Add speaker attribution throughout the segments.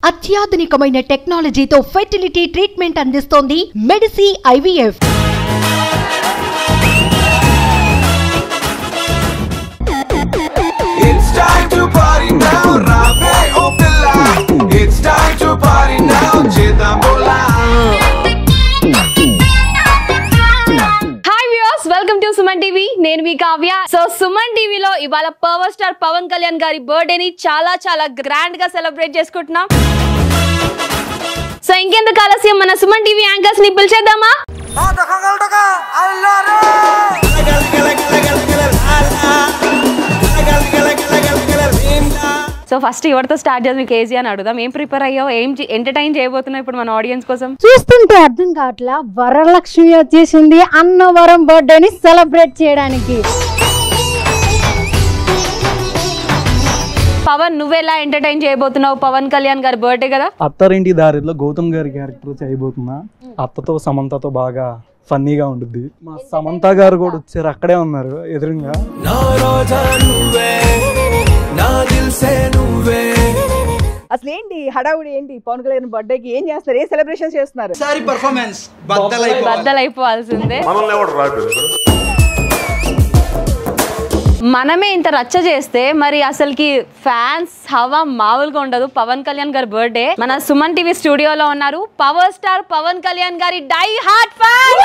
Speaker 1: అత్యాధునికమైన టెక్నాలజీతో fertility treatment అందిస్తోంది Medici IVF.
Speaker 2: It's time to party now, Rabe Opila. It's time to party now, Chidambola.
Speaker 3: Hi viewers, welcome to Suman TV. నేను మీ Kavya. So Suman టీవీలో ఇవాళ power star Pawan Kalyan గారి birthday ని చాలా grand గా celebrate చేసుకుంటున్నాం. సో ఇంకెందుకు ఆలస్యం, మన సుమన్ టీవీ యాంకర్స్ ని పిలిచేద్దామా? సో ఫస్ట్ ఎవరితో స్టార్ట్ చేద్దాం? కేజీ అని అడుగుదాం. ఏం ప్రిపేర్ అయ్యావు, ఏం ఎంటర్టైన్ చేయబోతున్నావు ఇప్పుడు మన ఆడియన్స్ కోసం?
Speaker 4: చూస్తుంటే అర్థం కావట్లా, వరలక్ష్మి వచ్చేసింది అన్నవరం బర్త్డేని సెలబ్రేట్ చేయడానికి.
Speaker 3: పవన్, నువ్వెలా ఎంటర్టైన్ చేయబోతున్నావు? పవన్ కళ్యాణ్ గారి బర్త్డే కదా.
Speaker 5: అత్తారింటి దారిలో గౌతమ్ గారి క్యారెక్టర్ చేయబోతున్నా. అత్తతో సమంతతో బాగా ఫన్నీగా ఉంటుంది. మా సమంత గారు కూడా వచ్చారు, అక్కడే ఉన్నారు ఎదురుగా.
Speaker 6: అసలు ఏంటి హడావుడి, ఏంటి పవన్ కళ్యాణ్ బర్త్డేకి ఏం చేస్తారు, ఏం సెలబ్రేషన్ చేస్తున్నారు?
Speaker 3: బద్దలైపోవాల్సిందే. మనమే ఇంత రచ్చ చేస్తే మరి అసలుకి ఫ్యాన్స్ హవా మామూలుగా ఉండదు. పవన్ కళ్యాణ్ గారి బర్త్డే. మన సుమన్ టీవీ స్టూడియోలో ఉన్నారు పవర్ స్టార్ పవన్ కళ్యాణ్ గారి die hard fan.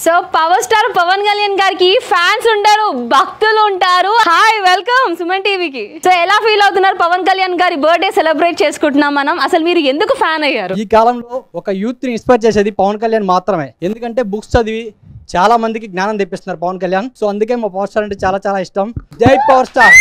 Speaker 3: So power star Pawan Kalyan గారికి ఫ్యాన్స్ ఉంటారు, భక్తులు ఉంటారు. హాయ్, వెల్కమ్ సుమన్ టీవీకి. సో ఎలా ఫీల్ అవుతున్నారు? పవన్ కళ్యాణ్ గారి బర్త్డే సెలబ్రేట్ చేసుకుంటున్నాం మనం. అసలు మీరు ఎందుకు ఫ్యాన్ అయ్యారు?
Speaker 7: ఈ కాలంలో ఒక యూత్ ని ఇన్స్పైర్ చేసేది పవన్ కళ్యాణ్ మాత్రమే. ఎందుకంటే బుక్స్ చదివి చాలా మందికి జ్ఞానం తెప్పిస్తున్నారు పవన్ కళ్యాణ్. సో అందుకే మా పవర్ స్టార్ అంటే చాలా ఇష్టం. జై పవర్ స్టార్.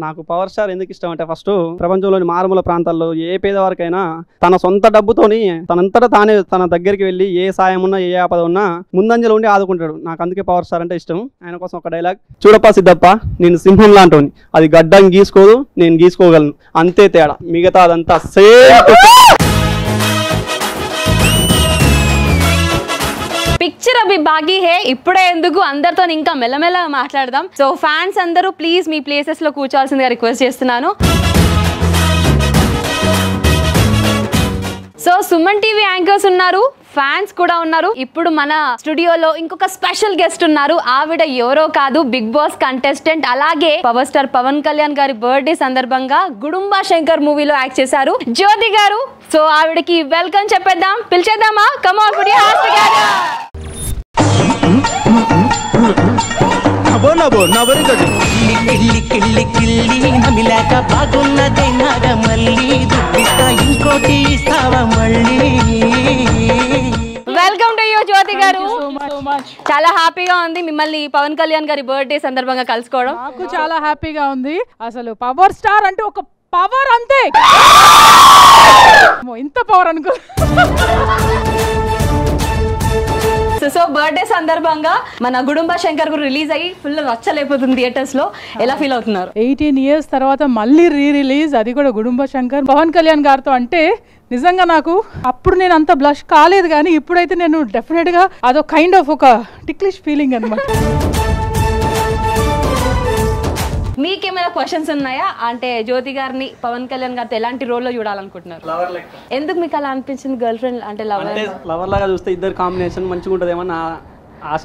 Speaker 8: నాకు పవర్ స్టార్ ఎందుకు ఇష్టం అంటే, ఫస్ట్ ప్రపంచంలోని మారుమూల ప్రాంతాల్లో ఏ పేదవారికైనా తన సొంత డబ్బుతోని తనంతటా తానే తన దగ్గరికి వెళ్ళి ఏ సాయం ఉన్నా ఏ ఆపద ఉన్నా ముందంజలో ఉండి ఆదుకుంటాడు. నాకు అందుకే పవర్ స్టార్ అంటే ఇష్టం. ఆయన కోసం ఒక డైలాగ్: చూడప్ప సిద్ధప్ప, నేను సింహం లాంటి, అది గడ్డం గీసుకోదు, నేను గీసుకోగలను, అంతే తేడా, మిగతా అదంతా సేమ్.
Speaker 3: పిక్చర్ అభి బాగీ హే. ఇప్పుడే ఎందుకు, అందరితో ఇంకా మెల్లమెల్ల మాట్లాడదాం. సో ఫ్యాన్స్ అందరూ ప్లీజ్ మీ ప్లేసెస్ లో కూర్చోవాల్సిందిగా రిక్వెస్ట్ చేస్తున్నాను. సో సుమన్ టీవీ యాంకర్స్ ఉన్నారు, ఫ్యాన్స్ కూడా ఉన్నారు. ఇప్పుడు మన స్టూడియోలో ఇంకొక స్పెషల్ గెస్ట్ ఉన్నారు. ఆవిడ ఎవరో కాదు, బిగ్ బాస్ కంటెస్టెంట్, అలాగే పవర్ స్టార్ పవన్ కళ్యాణ్ గారి బర్త్డే సందర్భంగా గుడుంబా శంకర్ మూవీలో యాక్ట్ చేశారు, జ్యోతి గారు. సో ఆవిడకి వెల్కమ్ చెప్పేద్దాం, పిలిచేద్దామా? కమ్ ఆన్ పుడి హాస్తి గారు. వెల్కమ్ టు యూ జ్యోతి గారు. చాలా హ్యాపీగా ఉంది మిమ్మల్ని పవన్ కళ్యాణ్ గారి బర్త్డే సందర్భంగా కలుసుకోవడం.
Speaker 6: నాకు చాలా హ్యాపీగా ఉంది. అసలు పవర్ స్టార్ అంటే ఒక పవర్, అంతే. ఇంత పవర్ అనుకో.
Speaker 3: సో బర్త్డే సందర్భంగా మన గుడుంబా శంకర్ గురు రిలీజ్ అయ్యి ఫుల్ రచ్చలేకపోతుంది థియేటర్స్ లో. ఎలా ఫీల్ అవుతున్నారు?
Speaker 6: 18 years తర్వాత మళ్ళీ రిలీజ్, అది కూడా గుడుంబా శంకర్ పవన్ కళ్యాణ్ గారితో. అంటే నిజంగా నాకు అప్పుడు నేను అంత బ్లష్ కాలేదు, కానీ ఇప్పుడైతే నేను డెఫినెట్ గా అదో కైండ్ ఆఫ్ ఒక టిక్లిష్ ఫీలింగ్ అనమాట.
Speaker 3: మీకేమైనా క్వశ్చన్స్ ఉన్నాయా? అంటే జ్యోతి గారిని పవన్ కళ్యాణ్ గారితో ఎలాంటి రోల్ లో చూడాలనుకుంటున్నారు? ఎందుకు మీకు అలా అనిపించింది? గర్ల్ ఫ్రెండ్ అంటే
Speaker 8: లవర్ లాగా చూస్తే ఇద్దరు కాంబినేషన్ మంచిగా ఉంటదేమో నా ఆశ.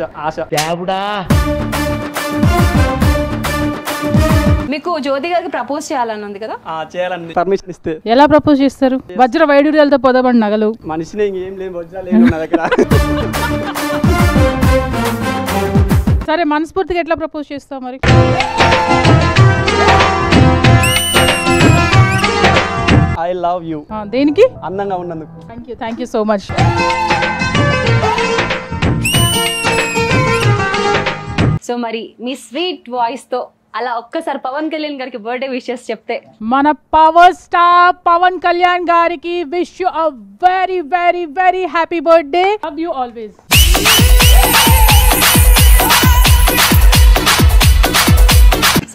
Speaker 3: మీకు జ్యోతి గారికి ప్రపోజ్ చేయాలని ఉంది కదా?
Speaker 8: చేయాలని పర్మిషన్ ఇస్తే.
Speaker 6: ఎలా ప్రపోజ్ చేస్తారు? వజ్ర వైడూర్యాలతో పొదబడి నగలు.
Speaker 8: మనిషిని ఏం లేదు, వజ్రాలు నా దగ్గర.
Speaker 6: సరే, మనస్ఫూర్తిగా ఎట్లా ప్రపోజ్ చేస్తావు మరి?
Speaker 8: I love you.
Speaker 6: దేనికి?
Speaker 8: అందంగా ఉన్నందుకు.
Speaker 6: Thank you so much.
Speaker 3: So మరి మీ స్వీట్ వాయిస్ తో అలా ఒక్కసారి పవన్ కళ్యాణ్ గారికి బర్త్డే విషెస్ చెప్తే.
Speaker 6: మన పవర్ స్టార్ పవన్ కళ్యాణ్ గారికి wish you a very happy birthday. Love you always.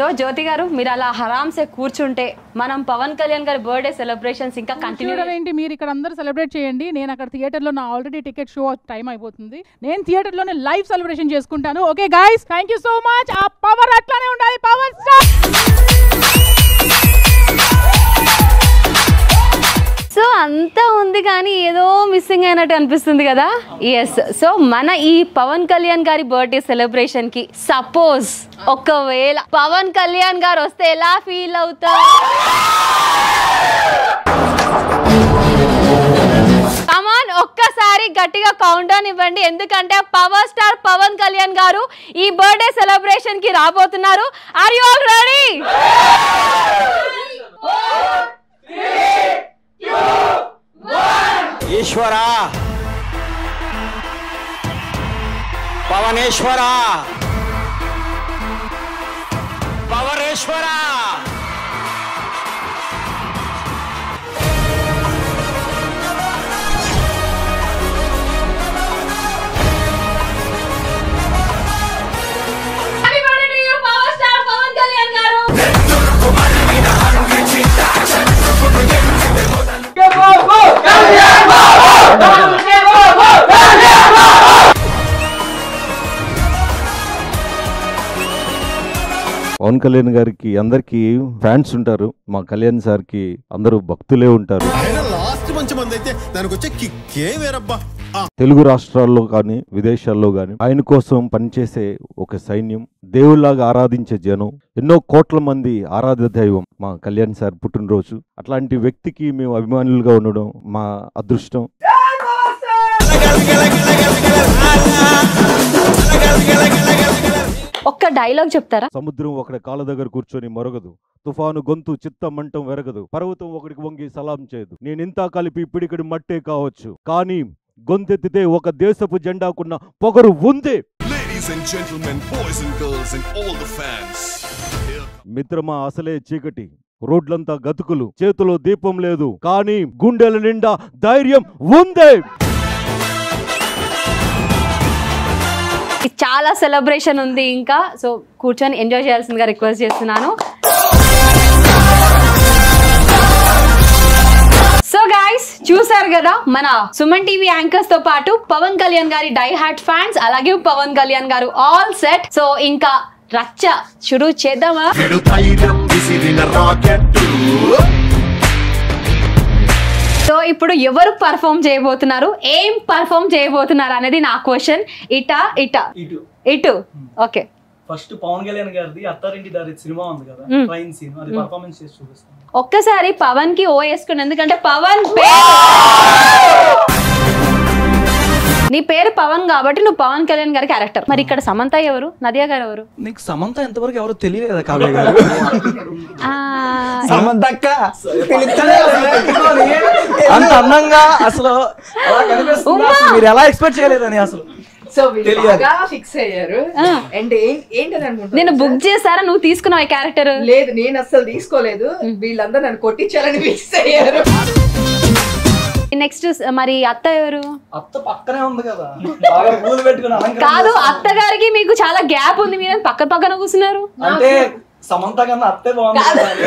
Speaker 3: So Jyothi garu మీరు అలా హరాంసే కూర్చుంటే మనం పవన్ కళ్యాణ్ గారి బర్త్డే సెలబ్రేషన్స్ ఇంకా కంటిన్యూ
Speaker 6: ఏంటి మీరు ఇక్కడ అందరూ సెలబ్రేట్ చేయండి, నేను అక్కడ థియేటర్లో నా ఆల్రెడీ టికెట్ షో టైం అయిపోతుంది, నేను థియేటర్లోనే లైవ్ సెలబ్రేషన్ చేసుకుంటాను. Okay guys, thank you so much. ఆ పవర్ అట్లానే ఉండాలి, పవర్ స్టార్.
Speaker 3: సో అంతా ఉంది కానీ ఏదో మిస్సింగ్ అయినట్టు అనిపిస్తుంది కదా. ఎస్, సో మన ఈ పవన్ కళ్యాణ్ గారి బర్త్డే సెలబ్రేషన్ కి సపోజ్ ఒకవేళ పవన్ కళ్యాణ్ గారు వస్తే ఎలా ఫీల్ అవుతారు? కమాన్, ఒక్కసారి గట్టిగా కౌంట్ డౌన్ ఇవ్వండి, ఎందుకంటే పవర్ స్టార్ పవన్ కళ్యాణ్ గారు ఈ బర్త్డే సెలబ్రేషన్ కి రాబోతున్నారు. Are you all ready?
Speaker 9: ఈశ్వరా, పవనేశ్వరా, పవరేశ్వరా,
Speaker 10: పవన్ కళ్యాణ్ గారికి అందరికి ఫ్యాన్స్ ఉంటారు, మా కళ్యాణ్ సార్ కి అందరూ భక్తులే ఉంటారు. తెలుగు రాష్ట్రాల్లో కానీ విదేశాల్లో కానీ ఆయన కోసం పనిచేసే ఒక సైన్యం, దేవుళ్లాగా ఆరాధించే జనం, ఎన్నో కోట్ల మంది ఆరాధ్య దైవం మా కళ్యాణ్ సార్ పుట్టినరోజు. అట్లాంటి వ్యక్తికి మేము అభిమానులుగా ఉండడం మా అదృష్టం.
Speaker 3: ఒక్క డైలాగ్ చెప్తారా?
Speaker 10: సముద్రం ఒకటి కాళ్ళ దగ్గర కూర్చొని మొరగదు, తుఫాను గొంతు చిత్త మంటం వెరగదు, పర్వతం ఒకటికి వంగి సలాం చేయదు, నేనింతా కలిపి పిడికడి మట్టే కావచ్చు, కానీ గొంతెత్తితే ఒక దేశపు జెండాకున్న పొగరు ఉంది. మిత్రమా, అసలే చీకటి, రోడ్లంతా గతుకులు, చేతిలో దీపం లేదు, కానీ గుండెల నిండా ధైర్యం ఉంది.
Speaker 3: చాలా సెలబ్రేషన్ ఉంది ఇంకా, సో కూర్చొని ఎంజాయ్ చేయాల్సిందిగా రిక్వెస్ట్ చేస్తున్నాను. సో గైస్, చూసారు కదా మన సుమన్ టీవీ యాంకర్స్ తో పాటు పవన్ కళ్యాణ్ గారి డై హార్ట్ ఫ్యాన్స్, అలాగే పవన్ కళ్యాణ్ గారు ఆల్ సెట్. సో ఇంకా రచ్చ షురూ చేద్దామా? సో ఇప్పుడు ఎవరు పర్ఫామ్ చేయబోతున్నారు, ఏం పర్ఫామ్ చేయబోతున్నారు అనేది నా క్వశ్చన్. ఇటు ఓకే,
Speaker 5: ఫస్ట్ పవన్ కళ్యాణ్ గారిది అత్తారింటి దారి సినిమా ఉంది కదా, ట్రైన్ సీన్, అది పర్ఫార్మెన్స్ చేసి చూపిస్తాను.
Speaker 3: ఒక్కసారి పవన్ కి ఓ వేసుకోండి, ఎందుకంటే పవన్ నీ పేరు పవన్ కాబట్టి నువ్వు పవన్ కళ్యాణ్ గారి క్యారెక్టర్. మరి ఇక్కడ సమంత ఎవరు, నదియా గారు ఎవరు?
Speaker 5: నీకు సమంత ఎంతవరకు ఎవరు తెలియలేదా కావ్య గారు? అంత అందంగా అసలు మీరు ఎలా ఎక్స్పెక్ట్ చేయలేదని అసలు
Speaker 11: ఫిక్స్ అయ్యారు. అండ్ ఏంటని అనుకుంటా,
Speaker 3: నేను బుక్ చేశారా, నువ్వు తీసుకున్నావు ఈ క్యారెక్టర్?
Speaker 11: లేదు, నేను అసలు తీసుకోలేదు, వీళ్ళందరూ నన్ను కొట్టించాలని ఫిక్స్ అయ్యారు.
Speaker 3: నెక్స్ట్ మరి అత్త ఎవరు?
Speaker 5: అత్త పక్కనే ఉంది కదా, బాగా పూలు పెట్టుకుని.
Speaker 3: కాదు, అత్తగారికి మీకు చాలా గ్యాప్ ఉంది, మీరు పక్క పక్కన కూర్చున్నారు.
Speaker 5: అంటే సమంత కన్నా అత్తే బాగుంది.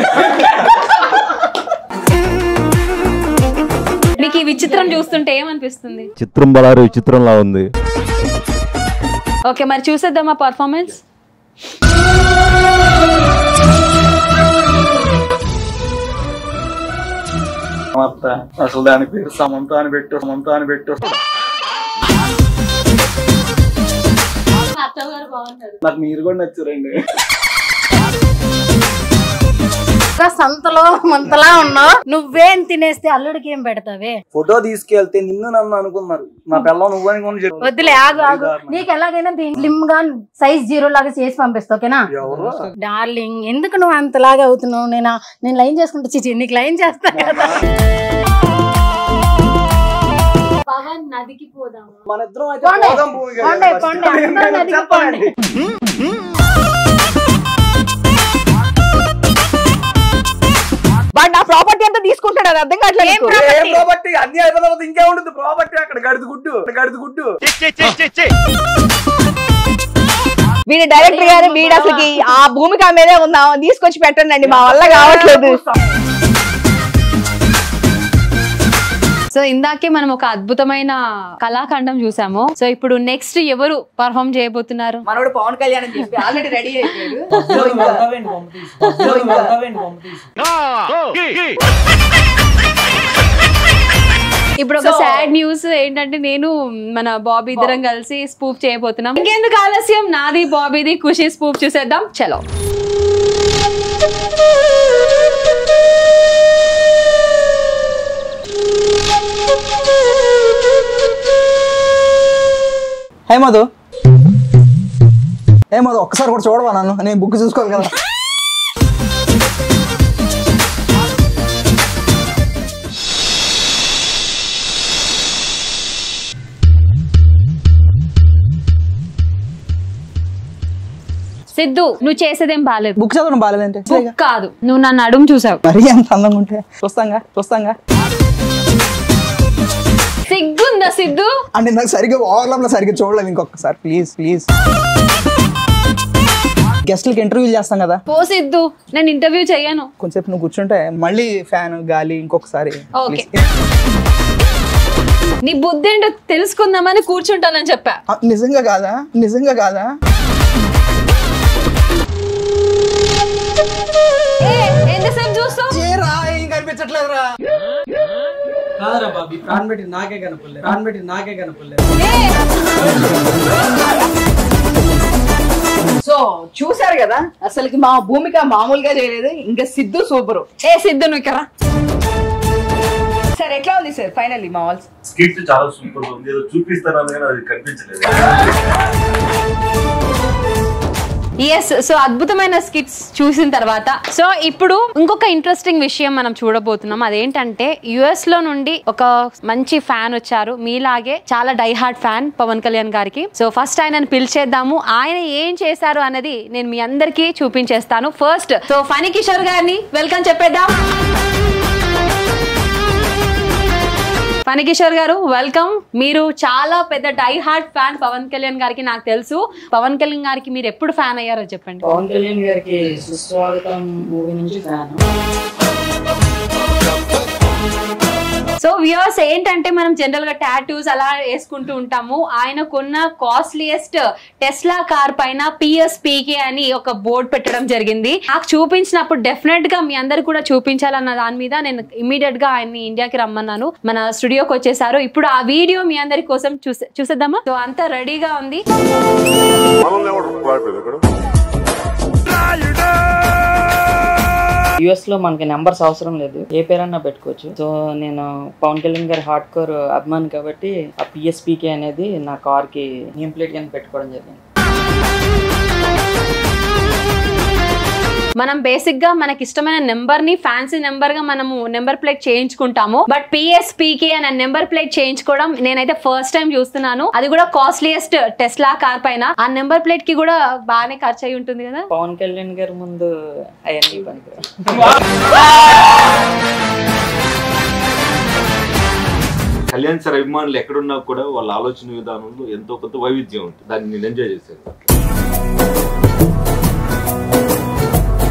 Speaker 3: మీకు ఈ విచిత్రం చూస్తుంటే ఏమనిపిస్తుంది?
Speaker 10: చిత్రం బలారు విచిత్రంలా ఉంది.
Speaker 3: ఓకే, మరి చూసేద్దామా పర్ఫార్మెన్స్?
Speaker 5: అసలు దాని పేరు సమంత అని పెట్టు. నాకు మీరు కూడా నచ్చారండి.
Speaker 4: సంతలో మంతలా ఉన్నావు, నువ్వేం తినేస్తే అల్లుడికి ఏం పెడతావే?
Speaker 5: ఫోటో తీసుకెళ్తే నిన్ను నన్ను అనుకున్నారు, నా పిల్లలు నువ్వు అని.
Speaker 4: వద్దులే, ఆగు. నీకు ఎలాగైనా స్లిమ్ గా సైజ్ 0 లాగా చేసి పంపిస్తా, ఓకేనా? డార్లింగ్, ఎందుకు నువ్వు అంతలాగా అవుతున్నావు? నేను లైన్ చేసుకుంటా, చిచి నీకు లైన్ చేస్తా కదా.
Speaker 3: పవన్ నదికి పోదాం,
Speaker 5: మన ఇద్దరం అయితే
Speaker 11: బట్ నా ప్రాపర్టీ అంతా తీసుకుంటాడు, అది అర్థం కావట్లేదు.
Speaker 12: ప్రాపర్టీ అన్ని అయిన తర్వాత ఇంకే ఉంటుంది ప్రాపర్టీ, అక్కడ గడుదు గుడ్డు.
Speaker 11: వీడి డైరెక్టర్ గారు వీడు అసలుకి ఆ భూమిక మీదే ఉందాం, తీసుకొచ్చి పెట్టండి, మా వల్ల కావట్లేదు.
Speaker 3: సో ఇందాకే మనం ఒక అద్భుతమైన కళాఖండం చూసాము. సో ఇప్పుడు నెక్స్ట్ ఎవరు పర్ఫామ్ చేయబోతున్నారు?
Speaker 11: మనోడు పవన్ కళ్యాణ్ అని చెప్పి ఆల్రెడీ రెడీ అయిపోయాడు.
Speaker 3: ఇప్పుడు ఒక సాడ్ న్యూస్ ఏంటంటే నేను మన బాబీ ఇద్దరం కలిసి స్పూఫ్ చేయబోతున్నాం. ఇంకెందుకు ఆలస్యం, నాది బాబీది ఖుషి స్పూఫ్ చూసేద్దాం. చలో.
Speaker 12: హే మధు ఒక్కసారి కూడా చూడవా నన్ను, నేను బుక్ చూసుకోవాలి కదా.
Speaker 3: సిద్ధు, నువ్వు చేసేదేం బాలేదు.
Speaker 12: బుక్ చదవడం బాలేదంటే
Speaker 3: కాదు, నువ్వు నన్ను అడుగు చూసావు.
Speaker 12: మరీ అంత అందంగా ఉంటే చూస్తాంగా.
Speaker 3: సిగ్గుందా సిద్ధు?
Speaker 12: అంటే నాకు సరిగ్గా ఓవర్లాప్ లో సరిగ్గా చూడలేదు, ఇంకొకసారి ప్లీజ్. గెస్ట్లకి ఇంటర్వ్యూ చేస్తాం కదా.
Speaker 3: పో సిద్ధు, నేను ఇంటర్వ్యూ చేయను.
Speaker 12: కొంచెం నువ్వు కూర్చుంటే మళ్ళీ ఫ్యాన్ గాలి ఇంకొకసారి.
Speaker 3: ఓకే, నీ బుద్ధి ఏంటో తెలుసుకుందామని కూర్చుంటానని చెప్పా.
Speaker 12: నిజంగా కాదా?
Speaker 3: ఎంతసేపు చూస్తావు?
Speaker 12: కనిపించట్లేదురా.
Speaker 7: కాదరా బాబీ, ప్రాణ్ పెట్టి నాకే కనపడలేదు.
Speaker 11: సో చూసారు కదా, అసలుకి మా భూమిక మామూలుగా చేయలేదు, ఇంకా సిద్ధు సూపరు.
Speaker 3: సిద్ధు నువ్వు ఇక్కడ
Speaker 11: సార్ ఎట్లా ఉంది సార్ ఫైనల్లీ మా వాల్స్?
Speaker 13: స్కిట్ చాలా సూపర్ ఉంది, ఏదో చూపిస్తాను కానీ అది కనిపించలేదు.
Speaker 3: ఎస్, సో అద్భుతమైన స్కిట్స్ చూసిన తర్వాత సో ఇప్పుడు ఇంకొక ఇంట్రెస్టింగ్ విషయం మనం చూడబోతున్నాం. అదేంటంటే యుఎస్ లో నుండి ఒక మంచి ఫ్యాన్ వచ్చారు, మీలాగే చాలా die hard fan Pawan Kalyan గారికి. సో ఫస్ట్ ఆయనను పిలిచేద్దాము, ఆయన ఏం చేశారు అనేది నేను మీ అందరికీ చూపించేస్తాను. ఫస్ట్ సో ఫనీ కిషోర్ గారిని వెల్కమ్ చెప్పేద్దాం. ఫనీ కిషోర్ గారు వెల్కమ్. మీరు చాలా పెద్ద die hard fan Pawan Kalyan గారికి, నాకు తెలుసు. పవన్ కళ్యాణ్ గారికి మీరు ఎప్పుడు ఫ్యాన్ అయ్యారో చెప్పండి.
Speaker 14: పవన్ కళ్యాణ్ గారికి సుస్వాగతం మూవీ నుంచి ఫ్యాన్.
Speaker 3: సో వ్యూవర్స్ ఏంటంటే మనం జనరల్ గా టాటూస్ అలా వేసుకుంటూ ఉంటాము. ఆయన కొన్న కాస్ట్లీయెస్ట్ టెస్లా కార్ పైన PSPK అని ఒక బోర్డు పెట్టడం జరిగింది. నాకు చూపించినప్పుడు డెఫినెట్ గా మీ అందరు కూడా చూపించాలన్న దాని మీద నేను ఇమీడియట్ గా ఆయన్ని ఇండియాకి రమ్మన్నాను. మన స్టూడియోకి వచ్చేసారు. ఇప్పుడు ఆ వీడియో మీ అందరి కోసం చూసేద్దామా? సో అంతా రెడీగా ఉంది.
Speaker 14: యుఎస్ లో మనకి నెంబర్స్ అవసరం లేదు, ఏ పేరన్నా పెట్టుకోవచ్చు. సో నేను పవన్ కళ్యాణ్ గారి హార్డ్ కోర్ అభిమాని కాబట్టి ఆ PSPK అనేది నా కార్ కి నేమ్ ప్లేట్ గా పెట్టుకోవడం జరిగింది.
Speaker 3: మనం బేసిక్ గా మనకి ఇష్టమైన నెంబర్ ని ఫ్యాన్సీ నెంబర్ గా మనము నెంబర్ ప్లేట్ చేయించుకుంటాము. బట్ PSPK అనే నెంబర్ ప్లేట్ చేయించుకోవడం నేనైతే ఫస్ట్ టైం చూస్తున్నాను. అది కూడా కాస్ట్లీయెస్ట్ టెస్లా కార్ పైన. ఆ నెంబర్ ప్లేట్ కి కూడా బాగానే ఖర్చు అయి ఉంటుంది కదా.
Speaker 14: పవన్ కళ్యాణ్ గారి ముందు అవన్నీ పనికి.
Speaker 10: కళ్యాణ్ సార్ అభిమానులు ఎక్కడున్నా కూడా వాళ్ళ ఆలోచన విధానంలో ఎంతో కొంత వైవిధ్యం ఉంటుంది. దాన్ని నేను ఎంజాయ్ చేశాను.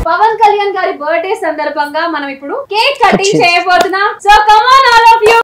Speaker 3: పవన్ కళ్యాణ్ గారి బర్త్డే సందర్భంగా మనం ఇప్పుడు కేక్ కటింగ్ చేయబోతున్నాం. So come on all of you.